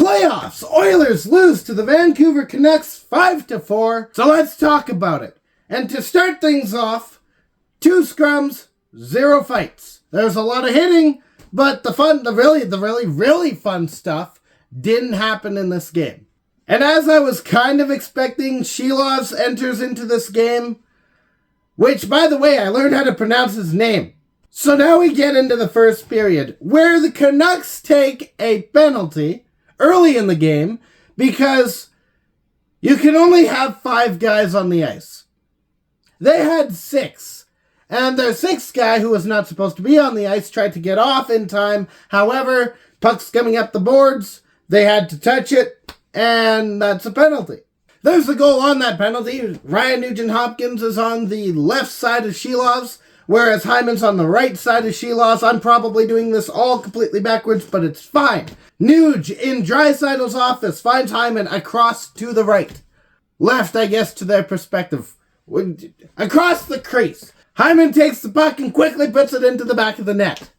Playoffs! Oilers lose to the Vancouver Canucks 5-4. So let's talk about it. And to start things off, 2 scrums, 0 fights. There's a lot of hitting, but the really fun stuff didn't happen in this game. And as I was kind of expecting, Shilovs enters into this game, which, by the way, I learned how to pronounce his name. So now we get into the first period, where the Canucks take a penalty early in the game because you can only have 5 guys on the ice. They had 6, and their 6th guy, who was not supposed to be on the ice, tried to get off in time. However, puck's coming up the boards, they had to touch it, and that's a penalty. There's a goal on that penalty. Ryan Nugent-Hopkins is on the left side of Shilovs, whereas Hyman's on the right side of Shilovs. I'm probably doing this all completely backwards, but it's fine. Nuge, in Draisaitl's office, finds Hyman across to the right. Left, I guess, to their perspective. Across the crease. Hyman takes the puck and quickly puts it into the back of the net.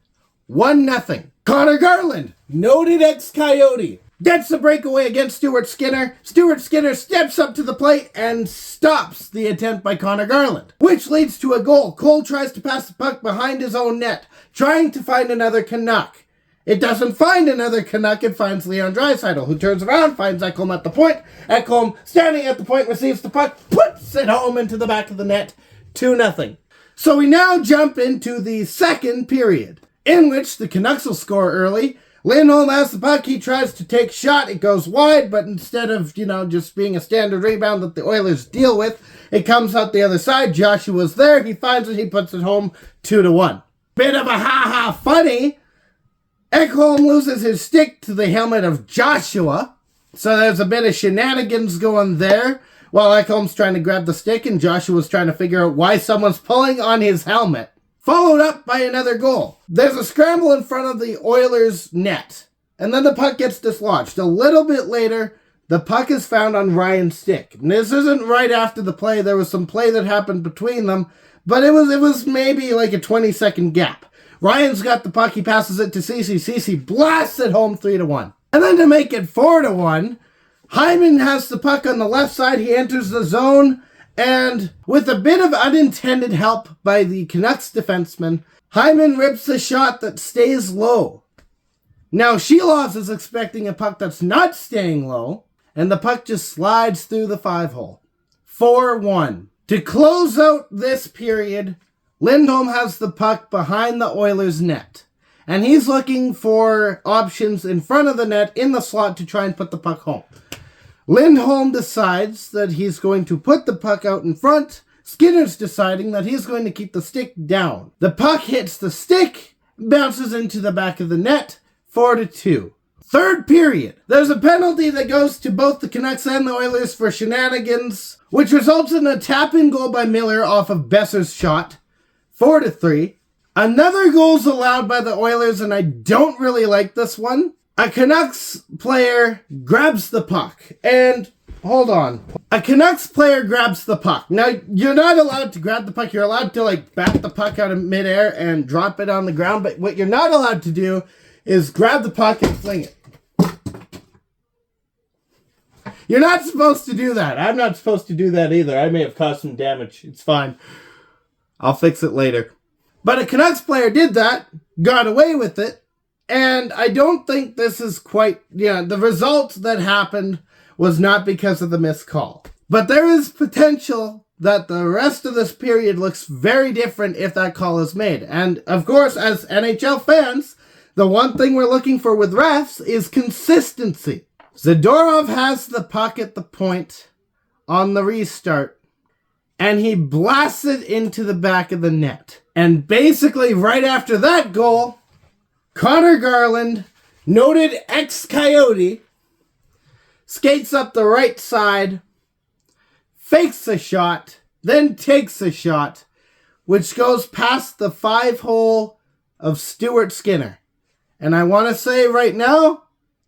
1-0. Connor Garland, noted ex-Coyote, gets a breakaway against Stuart Skinner. Stuart Skinner steps up to the plate and stops the attempt by Connor Garland, which leads to a goal. Cole tries to pass the puck behind his own net, trying to find another Canuck. It doesn't find another Canuck, it finds Leon Draisaitl, who turns around, finds Ekholm at the point. Ekholm, standing at the point, receives the puck, puts it home into the back of the net. 2-0. So we now jump into the second period, in which the Canucks will score early. Lindholm has the puck, he tries to take shot, it goes wide, but instead of, just being a standard rebound that the Oilers deal with, it comes out the other side. Joshua's there, he finds it, he puts it home, 2-1. Bit of a ha-ha funny. Ekholm loses his stick to the helmet of Joshua, so there's a bit of shenanigans going there, while Ekholm's trying to grab the stick and Joshua's trying to figure out why someone's pulling on his helmet. Followed up by another goal. There's a scramble in front of the Oilers' net, and then the puck gets dislodged. A little bit later, the puck is found on Ryan's stick. And this isn't right after the play. There was some play that happened between them, but it was maybe like a 20-second gap. Ryan's got the puck, he passes it to Ceci. Ceci blasts it home 3-1. And then to make it 4-1, Hyman has the puck on the left side, he enters the zone, and with a bit of unintended help by the Canucks defenseman, Hyman rips a shot that stays low. Now Shilovs is expecting a puck that's not staying low, and the puck just slides through the 5-hole. 4-1. To close out this period, Lindholm has the puck behind the Oilers' net, and he's looking for options in front of the net in the slot to try and put the puck home. Lindholm decides that he's going to put the puck out in front. Skinner's deciding that he's going to keep the stick down. The puck hits the stick, bounces into the back of the net, 4-2. Third period. There's a penalty that goes to both the Canucks and the Oilers for shenanigans, which results in a tap-in goal by Miller off of Besser's shot, 4-3. Another goal's allowed by the Oilers, and I don't really like this one. A Canucks player grabs the puck, and hold on. A Canucks player grabs the puck. Now, you're not allowed to grab the puck. You're allowed to, bat the puck out of midair and drop it on the ground, but what you're not allowed to do is grab the puck and fling it. You're not supposed to do that. I'm not supposed to do that either. I may have caused some damage. It's fine. I'll fix it later. But a Canucks player did that, got away with it, and I don't think this is quite, the result that happened was not because of the missed call. But there is potential that the rest of this period looks very different if that call is made. And, of course, as NHL fans, the one thing we're looking for with refs is consistency. Zadorov has the puck at the point on the restart, and he blasts it into the back of the net. And basically, right after that goal, Connor Garland, noted ex-Coyote, skates up the right side, fakes a shot, then takes a shot, which goes past the 5-hole of Stuart Skinner. And I want to say right now,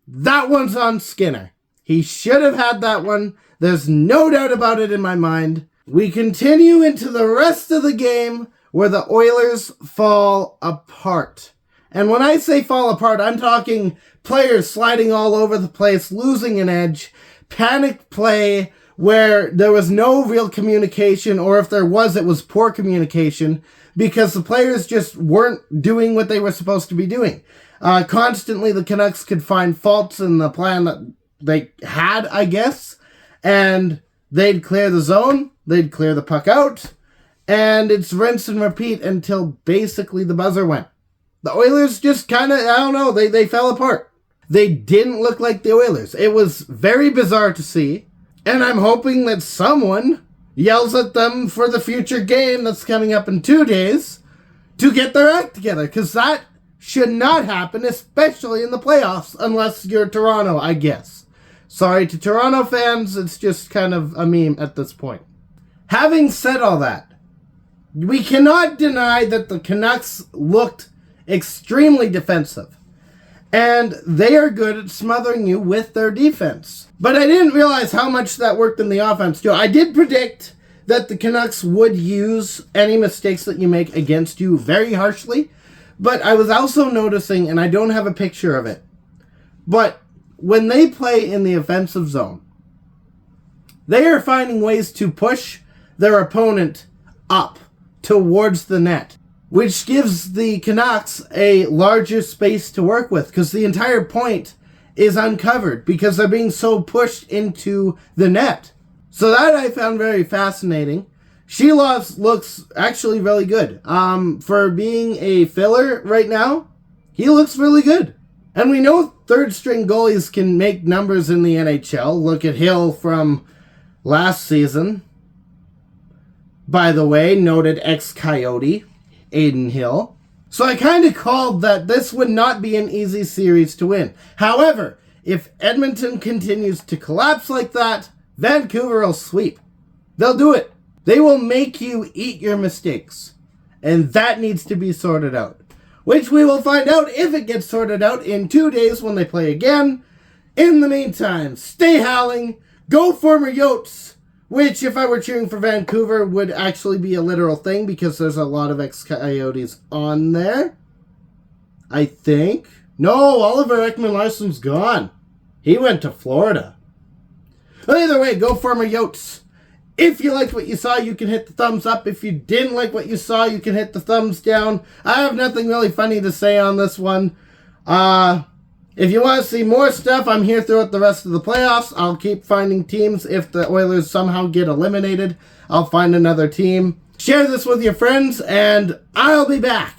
that one's on Skinner. He should have had that one. There's no doubt about it in my mind. We continue into the rest of the game where the Oilers fall apart. And when I say fall apart, I'm talking players sliding all over the place, losing an edge, panic play where there was no real communication, or if there was, it was poor communication, because the players just weren't doing what they were supposed to be doing. Constantly, the Canucks could find faults in the plan that they had, I guess, and they'd clear the zone, they'd clear the puck out, and it's rinse and repeat until basically the buzzer went. The Oilers just kind of, I don't know, they fell apart. They didn't look like the Oilers. It was very bizarre to see, and I'm hoping that someone yells at them for the future game that's coming up in 2 days to get their act together, because that should not happen, especially in the playoffs, unless you're Toronto, I guess. Sorry to Toronto fans, it's just kind of a meme at this point. Having said all that, we cannot deny that the Canucks looked extremely defensive, and they are good at smothering you with their defense. But I didn't realize how much that worked in the offense too. I did predict that the Canucks would use any mistakes that you make against you very harshly, but I was also noticing, and I don't have a picture of it, but when they play in the offensive zone, they are finding ways to push their opponent up towards the net, which gives the Canucks a larger space to work with, because the entire point is uncovered because they're being so pushed into the net. So that I found very fascinating. Sheloff looks actually really good. For being a filler right now, he looks really good. And we know third-string goalies can make numbers in the NHL. Look at Hill from last season. By the way, noted ex-Coyote, Aiden Hill. So I kind of called that this would not be an easy series to win. However, if Edmonton continues to collapse like that, Vancouver will sweep. They'll do it. They will make you eat your mistakes. And that needs to be sorted out. Which we will find out if it gets sorted out in 2 days when they play again. In the meantime, stay howling. Go former Yotes. Which, if I were cheering for Vancouver, would actually be a literal thing because there's a lot of ex-Coyotes on there. I think. No, Oliver Ekman-Larsson's gone. He went to Florida. But either way, go former Yotes. If you liked what you saw, you can hit the thumbs up. If you didn't like what you saw, you can hit the thumbs down. I have nothing really funny to say on this one. If you want to see more stuff, I'm here throughout the rest of the playoffs. I'll keep finding teams. If the Oilers somehow get eliminated, I'll find another team. Share this with your friends, and I'll be back.